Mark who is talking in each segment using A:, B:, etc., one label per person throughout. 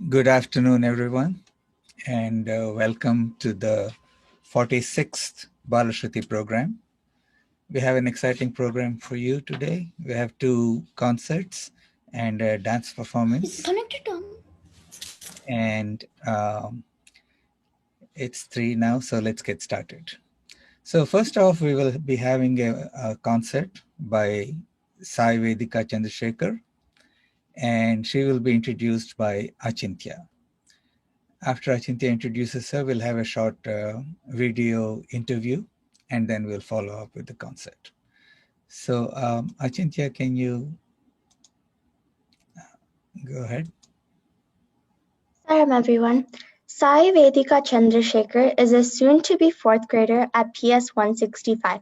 A: Good afternoon, everyone, and welcome to the 46th Balashruti program. We have an exciting program for you today. We have two concerts and a dance performance.
B: It's connected to.
A: And it's 3 now, so let's get started. So first off, we will be having a concert by Sai Vedika Chandrasekhar, and she will be introduced by Achintya. After Achintya introduces her, we'll have a short video interview, and then we'll follow up with the concert. So, Achintya, can you go ahead?
C: Salam everyone. Sai Vedika Chandrasekhar is a soon-to-be fourth grader at PS 165.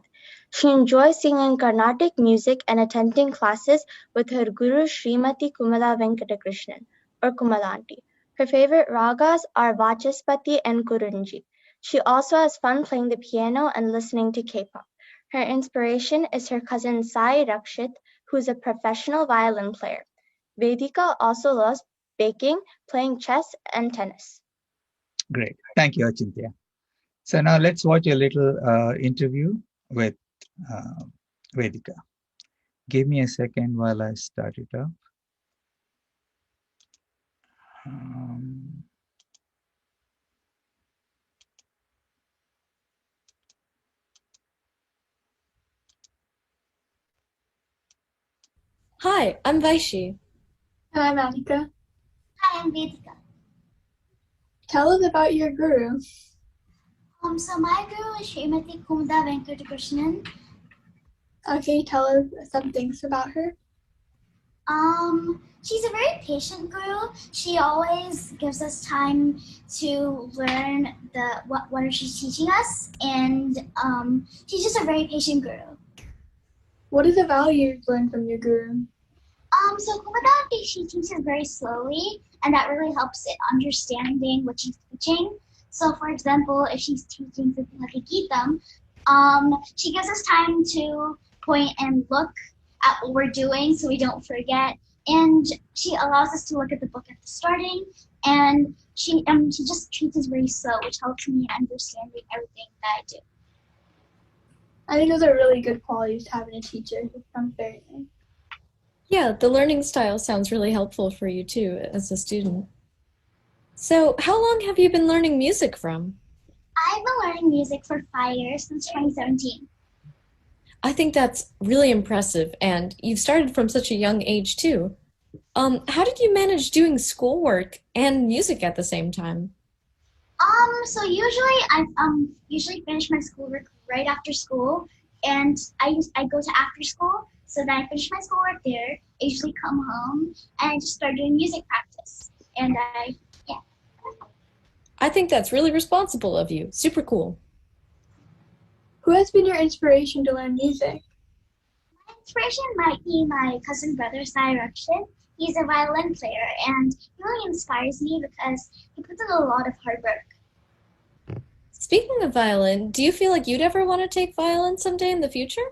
C: She enjoys singing Carnatic music and attending classes with her guru Srimati Kumala Venkatakrishnan, or Kumalanti. Her favorite ragas are Vachaspati and Kurunji. She also has fun playing the piano and listening to K-pop. Her inspiration is her cousin Sai Rakshit, who is a professional violin player. Vedika also loves baking, playing chess, and tennis.
A: Great. Thank you, Achintya. So now let's watch a little interview with uh, Vedika. Give me a second while I start it up. Um,
D: Hi, I'm Vaishi.
B: And I'm Anika.
E: Hi, I'm Vedika.
B: Tell us about your guru.
E: So my guru is Srimati Kumada Venkatakrishnan.
B: Okay, tell us some things about her.
E: She's a very patient guru. She always gives us time to learn what she's teaching us, and she's just a very patient guru.
B: What are the values learned from your guru?
E: So Kumada, she teaches very slowly, and that really helps it understanding what she's teaching. So, for example, if she's teaching something like a Geetam, she gives us time to point and look at what we're doing so we don't forget. And she allows us to look at the book at the starting, and she just treats us very slow, which helps me in understanding everything that I do.
B: I think those are really good qualities to have in a teacher. It sounds very nice.
D: Yeah, the learning style sounds really helpful for you too as a student. So, how long have you been learning music from?
E: I've been learning music for 5 years, since 2017.
D: I think that's really impressive, and you've started from such a young age too. How did you manage doing schoolwork and music at the same time?
E: So usually I usually finish my schoolwork right after school, and I go to after school. So then I finish my schoolwork there. I usually come home and I just start doing music practice. And yeah.
D: I think that's really responsible of you. Super cool.
B: Who has been your inspiration to learn music?
E: My inspiration might be my cousin brother Sai Rakshit. He's a violin player, and he really inspires me because he puts in a lot of hard work.
D: Speaking of violin, do you feel like you'd ever want to take violin someday in the future?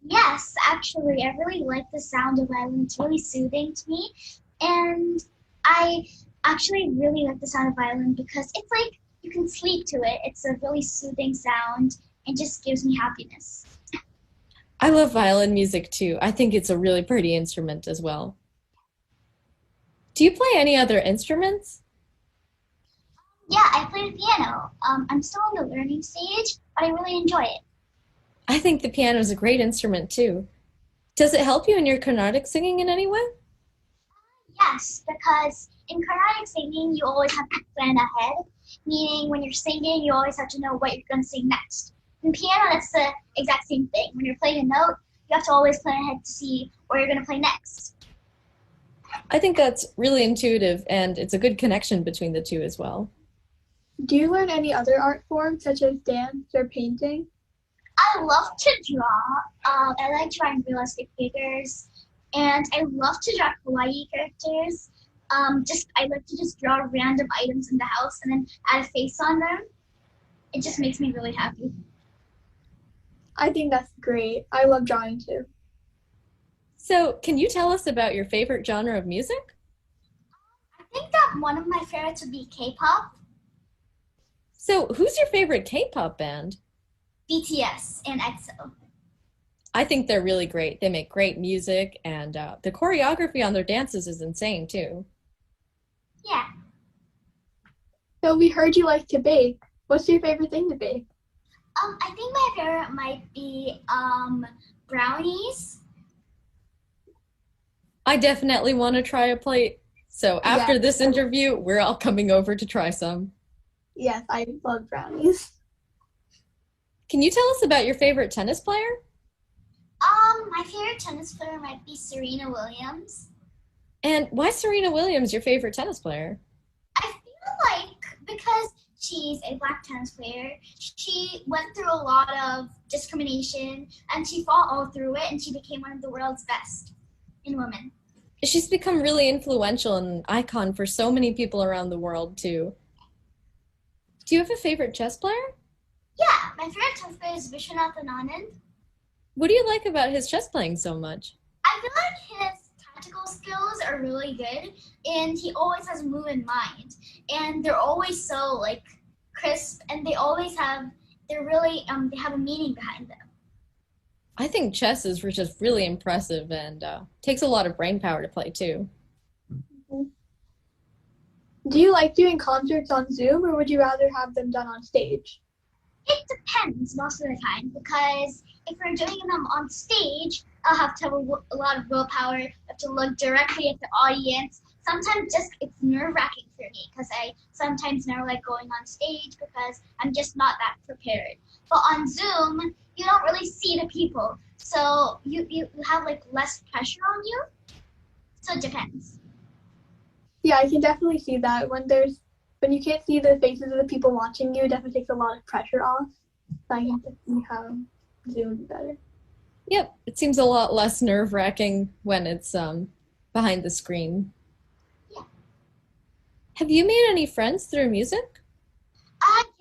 E: Yes, actually, I really like the sound of violin. It's really soothing to me, and I actually really like the sound of violin because it's like you can sleep to it. It's a really soothing sound and just gives me happiness.
D: I love violin music too. I think it's a really pretty instrument as well. Do you play any other instruments?
E: Yeah, I play the piano. I'm still in the learning stage, but I really enjoy it.
D: I think the piano is a great instrument too. Does it help you in your Carnatic singing in any way?
E: Yes, because in Carnatic singing, you always have to plan ahead, meaning when you're singing, you always have to know what you're going to sing next. In piano, that's the exact same thing. When you're playing a note, you have to always plan ahead to see where you're going to play next.
D: I think that's really intuitive and it's a good connection between the two as well.
B: Do you learn any other art forms such as dance or painting?
E: I love to draw. I like drawing realistic figures, and I love to draw kawaii characters. I like to just draw random items in the house and then add a face on them. It just makes me really happy.
B: I think that's great. I love drawing too.
D: So, can you tell us about your favorite genre of music?
E: one of my favorites would be K-pop,
D: So, who's your favorite K-pop band?
E: BTS, and EXO.
D: I think they're really great. They make great music, and the choreography on their dances is insane too.
E: Yeah.
B: So we heard you like to bake. What's your favorite thing to bake?
E: I think my favorite might be brownies.
D: I definitely want to try a plate. So after
B: Yeah.
D: this interview, we're all coming over to try some.
B: Yes, I love brownies.
D: Can you tell us about your favorite tennis player?
E: My favorite tennis player might be Serena Williams.
D: And why is Serena Williams your favorite tennis player?
E: I feel like because she's a black tennis player, she went through a lot of discrimination and she fought all through it and she became one of the world's best in women.
D: She's become really influential and an icon for so many people around the world too. Do you have a favorite chess player?
E: Yeah, my favorite tennis player is Vishwanathan Anand.
D: What do you like about his chess playing so much?
E: I feel like his tactical skills are really good and he always has a move in mind. And they're always so like crisp and they have a meaning behind them.
D: I think chess is just really impressive and takes a lot of brain power to play too.
B: Do you like doing concerts on Zoom or would you rather have them done on stage?
E: It depends most of the time because if we're doing them on stage, I'll have to have a lot of willpower. I have to look directly at the audience. Sometimes it's nerve-wracking for me because I sometimes never like going on stage because I'm just not that prepared. But on Zoom, you don't really see the people, so you have like less pressure on you. So it depends.
B: Yeah, I can definitely see that. When you can't see the faces of the people watching you, it definitely takes a lot of pressure off. So I can definitely have Zoom better.
D: Yep, it seems a lot less nerve-wracking when it's behind the screen.
E: Yeah.
D: Have you made any friends through music?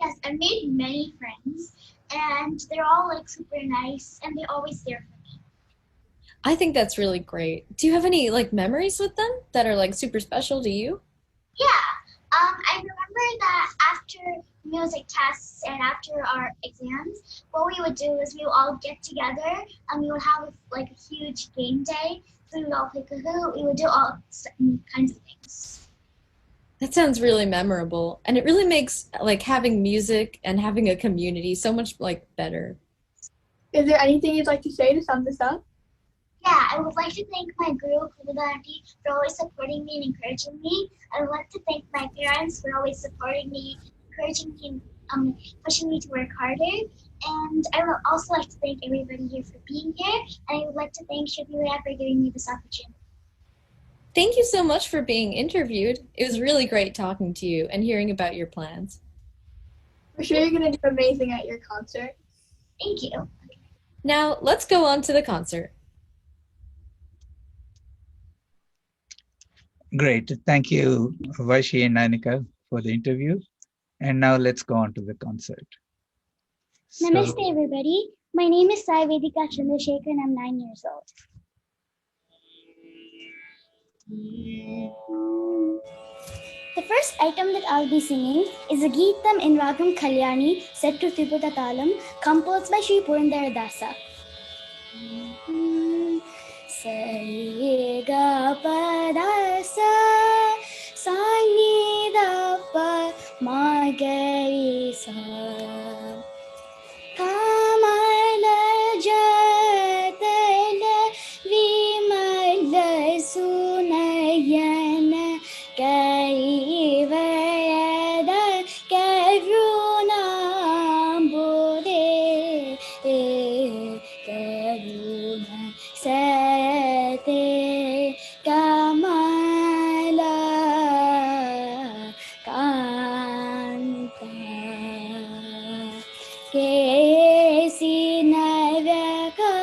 E: Yes, I made many friends, and they're all like super nice, and they're always there for me.
D: I think that's really great. Do you have any like memories with them that are like super special to you?
E: Yeah. I remember that after music tests and after our exams, what we would do is we would all get together and we would have like a huge game day. So we would all play Kahoot. We would do all kinds of things.
D: That sounds really memorable, and it really makes like having music and having a community so much like better.
B: Is there anything you'd like to say to sum this up?
E: Yeah, I would like to thank my guru, Kuruda Auntie, for always supporting me and encouraging me. I would like to thank my parents for always supporting me, encouraging me, pushing me to work harder. And I would also like to thank everybody here for being here. And I would like to thank Shubhila for giving me this opportunity.
D: Thank you so much for being interviewed. It was really great talking to you and hearing about your plans.
B: I'm sure you're going to do amazing at your concert.
E: Thank you.
D: Now, let's go on to the concert.
A: Great. Thank you, Vaishi and Nanika, for the interview. And now let's go on to the concert.
F: Namaste, everybody. My name is Sai Vedika Performance and I'm 9 years old. The first item that I'll be singing is a Geetam in Ragam Kalyani set to Tripura Talam, composed by Sri Purandara Dasa. Sa ga pa da sa, sa ni da pa ma ga ri sa. Kamala jatala vimala sunayana kaivayada karunambode karuna sate kamala kanta Kesi Navaka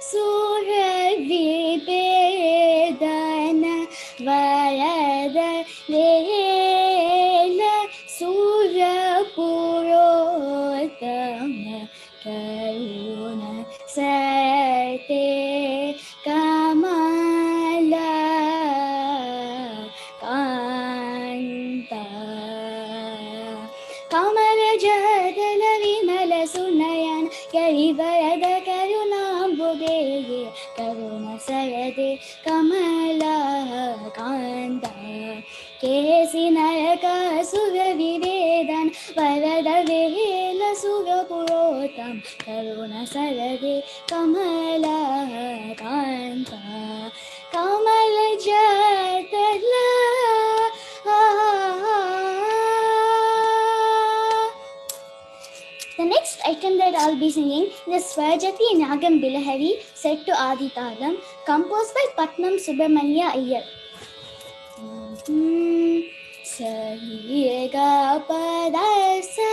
F: Suravipedana Varada Lena Surapurotama Karuna Sate Kamala सरदे कमला कांत केसि नरक सुर विवेदन वरद well सुर पुरोतम करुण सरदे कमला कांत कमल जटला The next item that I'll be singing is Swajati Nagam Bilahari set to Adi Talam, composed by Patnam Subramanya Iyer. Sa ga pa da sa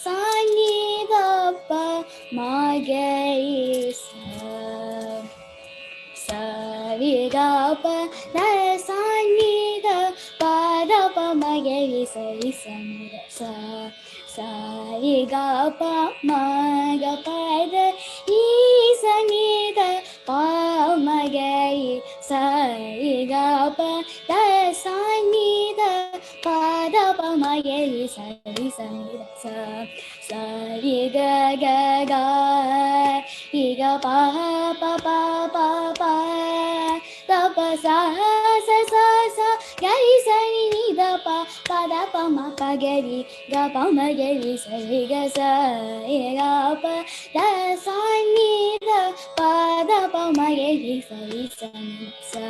F: sa ni da pa ma ga ri sa sa ri ga pa da sa ni da pa da pa ma ga ri sa ni da sa sa ri ga pa ma ga pa da i sa ni da pa ma ga ri sa ri ga pa da sa ni da pa da pa ma ga ri sa ni da sa ri ga ga ga ri ga pa pa pa pa pa da pa sa sa sa sa ga ri sa ni da pa pa da pa ma pa ga ri ga pa ma ga ri sa ri ga sa ri ga pa da sa ni da pa da pa ma ga ri sa ni sa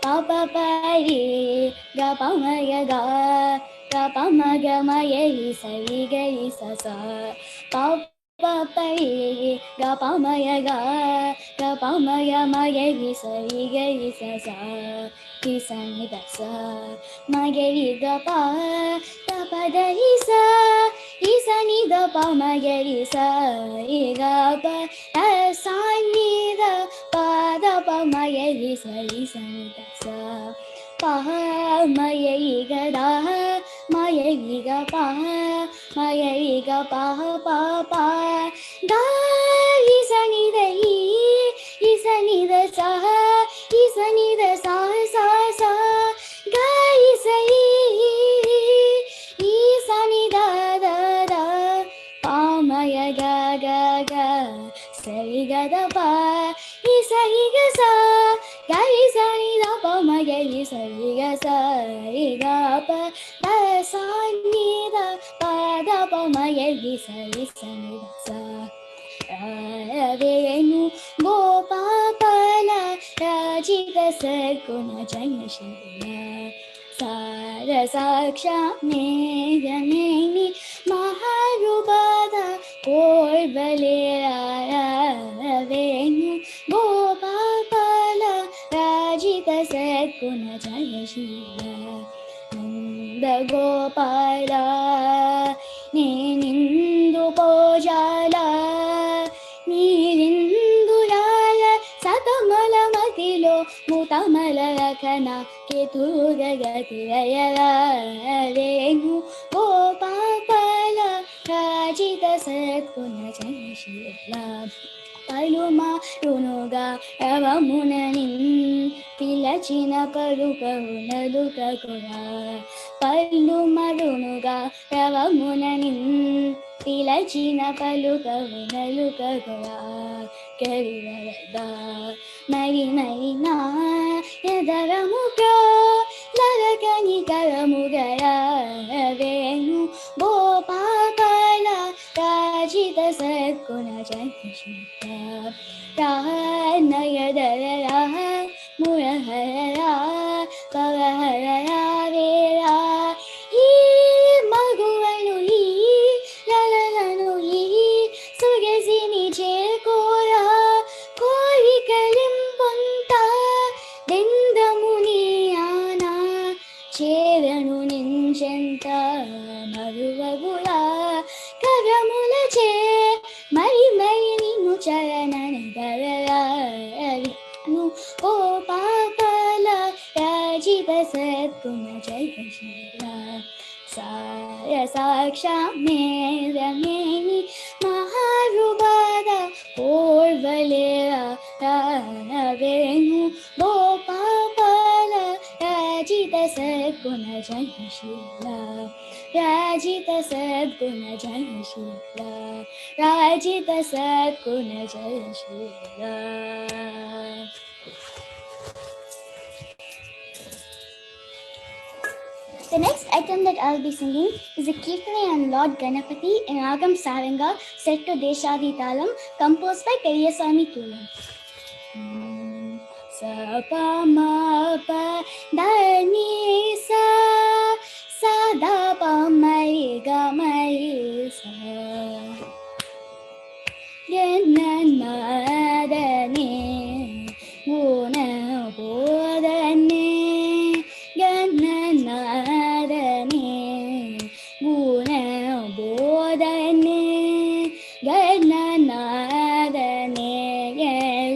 F: pa pa pa ri ga pa ma ga pa ma ga ma ga ri sa ri ga ri sa sa pa pa pa ri ga pa ma ga pa ma ga ri sa ri ga ri sa sa ri sa ni da sa ma ga ri ga pa da pa da ri sa ni da pa ma ga ri sa ri ga pa da sa ni da pa da pa ma ga ri sa ni da sa pa ma ga ri ga da ma ga ri ga pa ma ga ri ga pa pa pa da ri sa ni da sa ri sa ni da sa sa sa ga ri sa ni da da da pa ma ga ga ga sa ri ga da pa ri sa sa ga ri sa ni da pa ma ga ri sa ri ga pa da sa ni da pa da pa ma ga ri sa ni da sa Venu Gopapala Rajita Sarguna Jayashila Sara Saksha Megameni Maharubada Porvalera Venu Gopapala Rajita Sarguna Jayashila Nanda Gopala Nindu Pojala నీరిందురాల సతమల మతిలో ముతమల రకన కేతుగతిరయరేణు Gopala రాజిత సత్కుణ Jayasheela పలుమారునుగా రవమునని పిలచిన పలుకవునలుకకురా పలుమరునుగా రవమునని పిలచిన పలుకవునలుకకురా కెరివరదా మరి మరి నా ఎదరముగా లరకని కరముగరా వేణు గోపాల రాజిత సద్గుణ జయశీల రానయదరరా మురహరరా పవహరరా వేరా ఈ మగువను ఈ లలలను ఈ సుగసిని చేకోరా కోరికలింపొంత దెందముని ఆనా చేరను నించెంత మరువగులా కరములచే మరి మరి నిన్ను చరణను ఓ పాపల రాజిత సద్గుణ జయశీల సాయ సాక్షా మేరమేని మహారుబాద పూర్వలేరా వేణు గోపాల రాజిత సద్గుణ सद्गुणजनशीला राजित सद्गुणजनशीला राजित सद्गुणजनशीला. The next item that I'll be singing is a Kirtane on Lord Ganapati in Ragam Saranga set to Deshadi Talam, composed by Periyaswamy Tulam. Sa pa ma pa da ni sa sa da pa ma ri ga ma ri sa na na da ni gu na bo da ni ga na na da ni gu na bo da ni ga na na da ni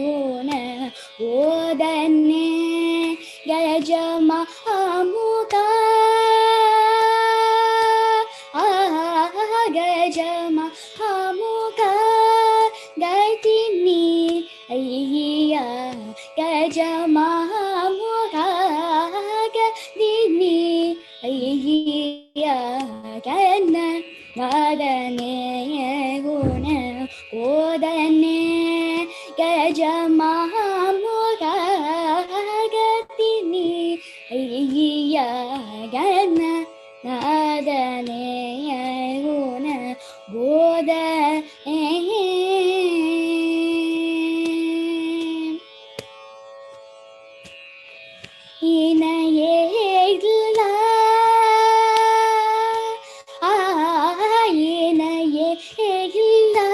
F: gu na bodane gajama amuka gajama amuka gaitini ayya gajama amuka gaitini ayya kana vadane guna bodane gajamamugatini ayya gana nadane guna boda inayegla inayegla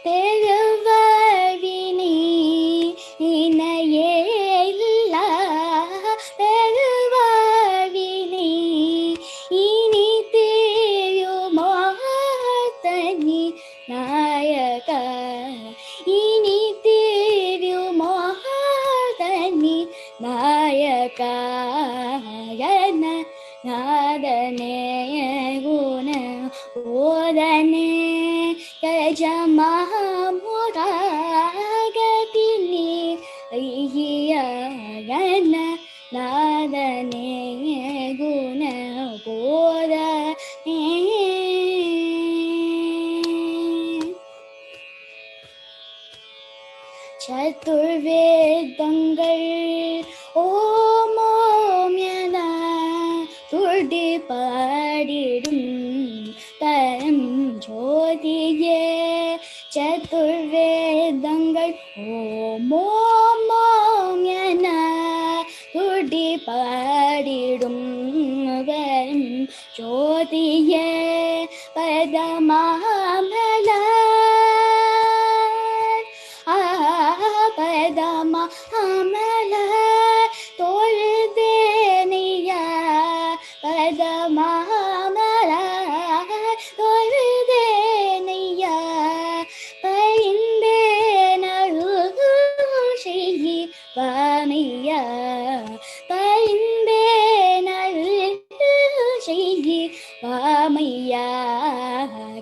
F: பெருவாழ்வினி இணையேயில்லா பெருவாழ்வினி இனி தெரியுமா தனி நாயகா இனி தெரியுமா தனி நாயகா கன நாதனே குண ஓதனே gajamamugatini ayya gana nadane guna bodane. சதுர்வேதங்கள் ஓமோம்யன துடி பாடிடும் பரம் ஜோதியே சதுர்வேதங்கள் ஓமோமோம்யன துடி பாடிடும் பரம் ஜோதியே பதமாமல பதமா அமல தொழுதேனியா பதமா அமல தொழுதேனியா பைந்தேனருள் செய்யி வாமியா பைந்தேனருள் செய்யி வாமியா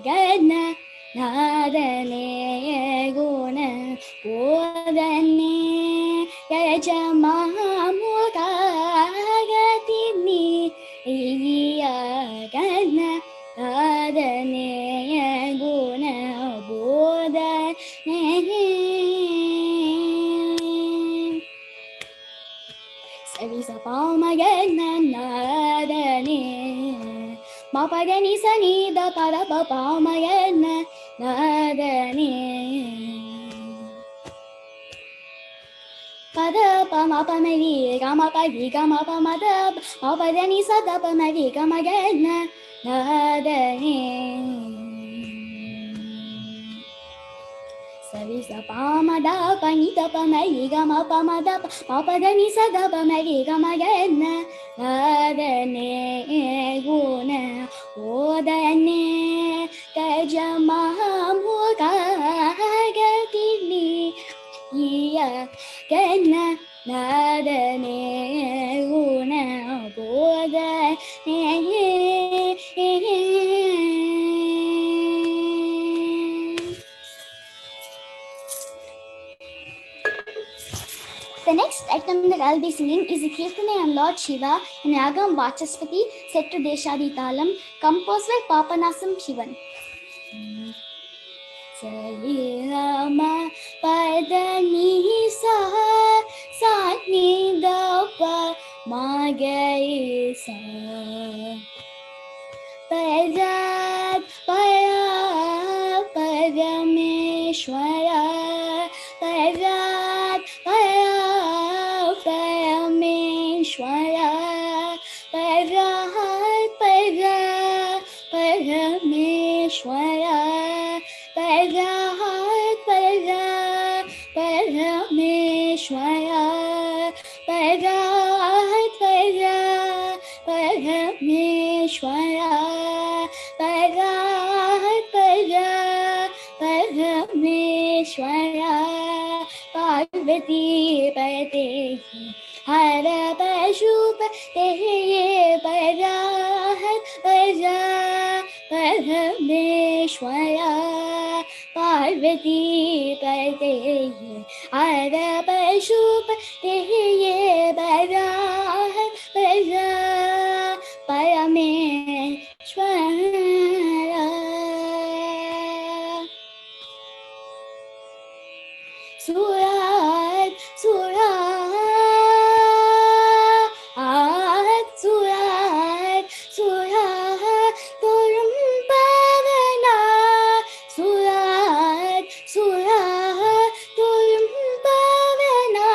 F: கன நாதனே குண போதனே கஜமாமுகாகதினி ஐயா கன நாதனே குண போதனே. சரி சபாமகன நாதனே மபகனி சனித பரபபாமகன நாதனே பத பமபமரி கமபகி கமபமத மபதனி சதபமரி கமகன நாதனே சரி சபாமத பனித பமரி கமபமத மபதனி சதபமரி கமகன நாதனே குண ஓதனே கஜமாமுகாகதினி iya kena nadane guna bodane.
E: The next item
F: item that I'll be singing is the Kirtane on Lord Shiva in Ragam Vachaspati set to Deshadi Talam, composed by Papanasam Shivan. Sari Rama Padani Saha Sani Dapa Magai Sa Parat Para Parameshwara Parat Para Parameshwara Parat Para Parameshwara Parat Para Parameshwara Parat Para Parameshwara Parat Para Parameshwara Parvati Pate Hara Pashupate Parat Para Parameshwara Parvati Pate Hara Pashupate Parat Para Parameshwara Surat, Surat, Surat, Surat, Turum Pavana, Surat, Surat, Turum Pavana,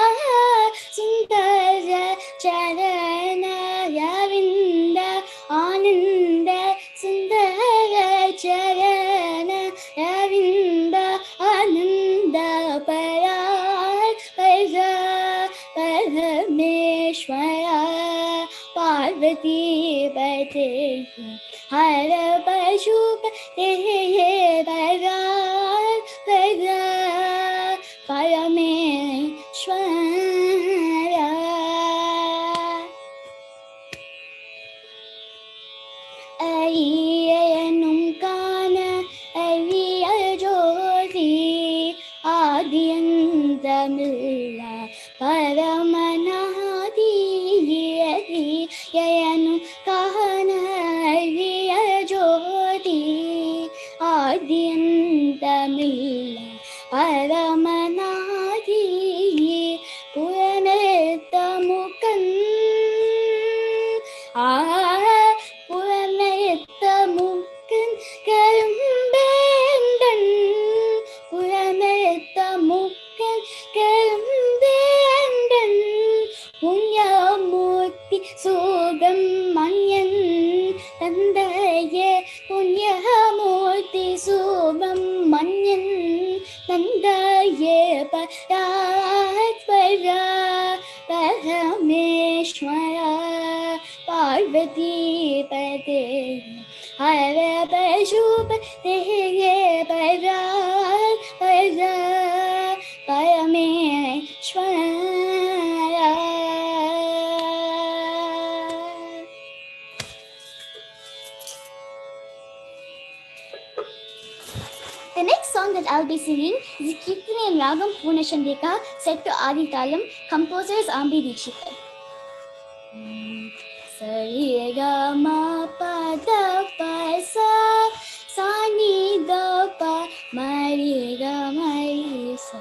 F: Sundara Charana Yavinda Ananda Sundara Charana Yavinda Ananda Parat Para Parameshwara Parvati Pate Hara Pashupate Parat Para Parameshwara Aiyanum Kana Ariya Jodi Adyantamilla Paramanadi Yayanum Kana Ariya Jodi Adyantamilla Paramanadi Puranetamukan Puranetamukan Karumbendan Puranetamukan Karumbendan Punyamurti Subramanian Tandaye Punyamurti Subramanian Tandaye Parat Para Parameshwara Parvati Pate Hara Pashupate Parat Para Parameshwara. The next song that I'll be singing is Kirtane in Ragam Purnashandika set to Adi Talam, composer is Ambi Dikshithar. Sari ga ma pa da pa sa sa ni da pa ma ri ga ma ri sa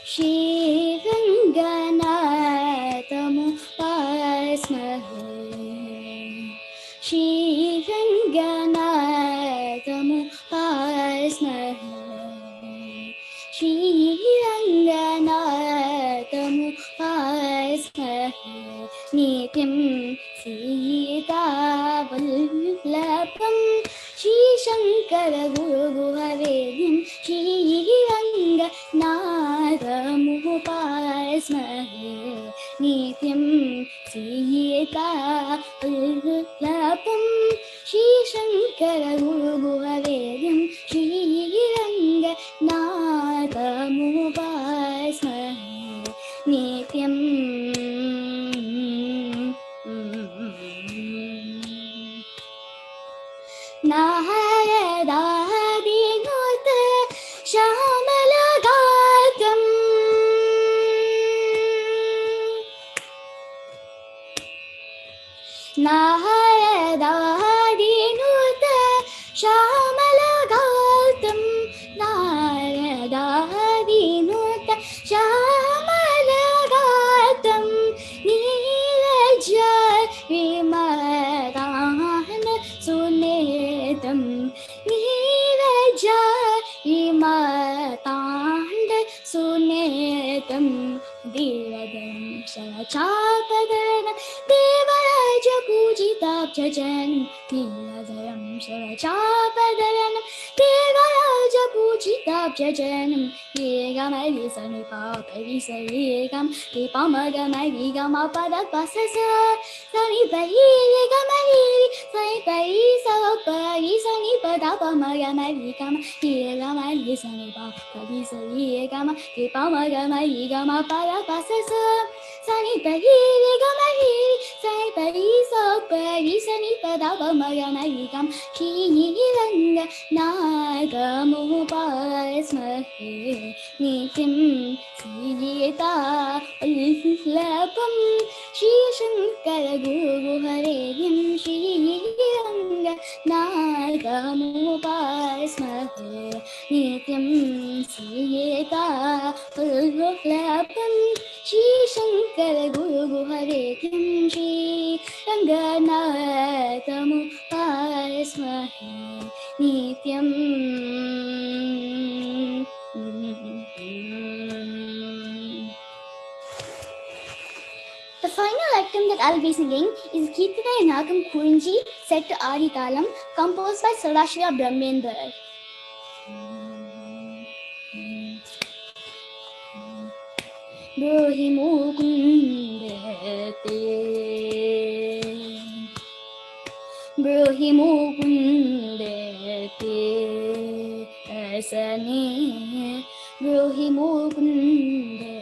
F: Shri Ranganathamu Pasmahe Shri Ranganathamu Pasmahe Shri Ranganathamu Pasmahe Nityam Sita Vallabham Shri Shankara Guru Guhavedyam Shri Ranganathamu Pasmahe Nityam Sita Vallabham Shri Shankara Guru Guhavedyam Shri Ranganathamu Pasmahe Nityam Nahayadadinut Shamalagatam नारदादिनुत श्यामलगातं नारदादिनुत श्यामलगातं नीरजविमलान सुनेतं नीरजविमलाण्ड सुनेतं दीर्घं शरचापदन देवराज पूजिताब्जजन नीलधरं शरचापदन देवराज पूजिताब्जजनं येगमरि सनिपापरि सरिगम टिपमगमरि गमपदपसस सनिपरि गमरि सनिपरि सपरि सनिपदपमगमरि गम येगमरि सनिपापरि सरिगम टिपमगमरि गमपदपसस सनिपरि गमरि सनिपरि सपरि सनिपदपमगमरि गम श्रीरङ्ग नागमुपास्महे नित्यं सीता उल्लपं श्रीशङ्करगुरुहरेर्यं श्रीरङ्ग नागमुपास्महे नित्यं सीता उल्लपं श्रीशङ्करगुरुहरेर्यं श्रीरङ्गनाथमुपास्महे नित्यं The final item that I'll be singing is Kirtanaya Nagam Kurinji set to Adi Talam, composed by Sadashiva Brahmendra. Brohi Mukundete Brohi Mukundete Asane Brohi Mukundete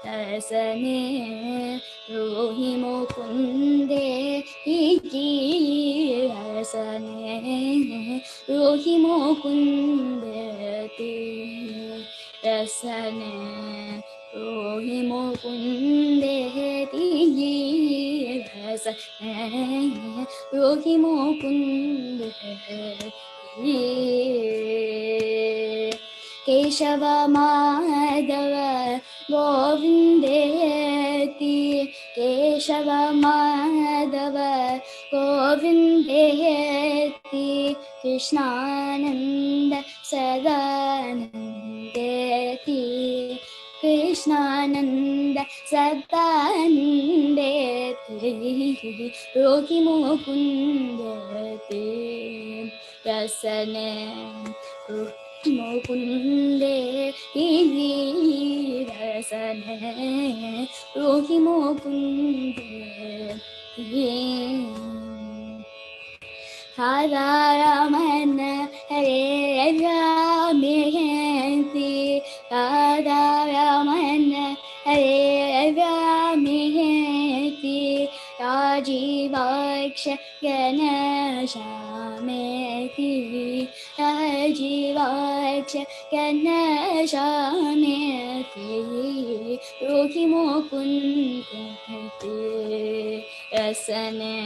F: Asane Brohi Mukunde Iki Asane Brohi Mukundete Asane Brohi Mukundete Asane Brohi Mukundete Keshava Madhava Govindeti Keshava Madhava Govindeti Krishnananda Sadanandeti Krishnananda Sadanandeti Rohi Mukundeti Rasane Mukunde Iri Rasane Rohi Mukunde Hara Ramana Hare Ramenti Hara Ramana Hare Ramenti Rajivaksha Ganashameti Rajivaksha Ganashameti Rohi Mukundete Rasane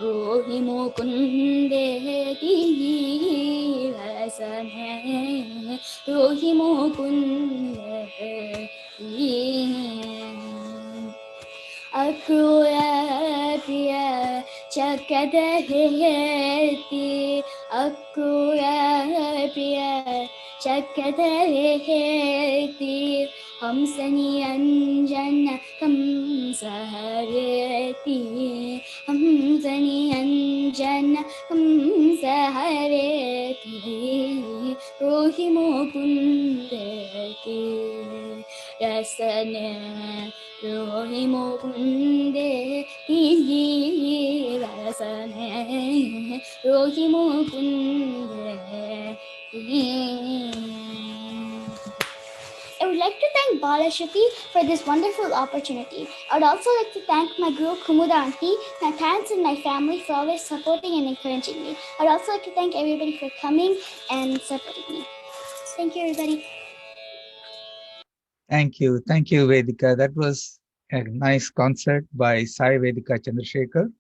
F: Rohi Mukundeti Rasane Rohi Mukundeti Akura Priya Chakadaheti Akura Priya Chakadaheti Hamsani Anjana Kamsahareti Hamsani Anjana Kamsahareti Rohi Mukundeti Rasane Rohi Mukundeti Rasane Rohi Mukundeti. I would like to thank Bala Shruti for this wonderful opportunity. I would also like to thank my guru Kumuda auntie, my parents and my family for always supporting and encouraging me. I would also like to thank everybody for coming and supporting me. Thank you, everybody.
A: Thank you, Vedika. That was a nice concert by Sai Vedika Chandrasekhar.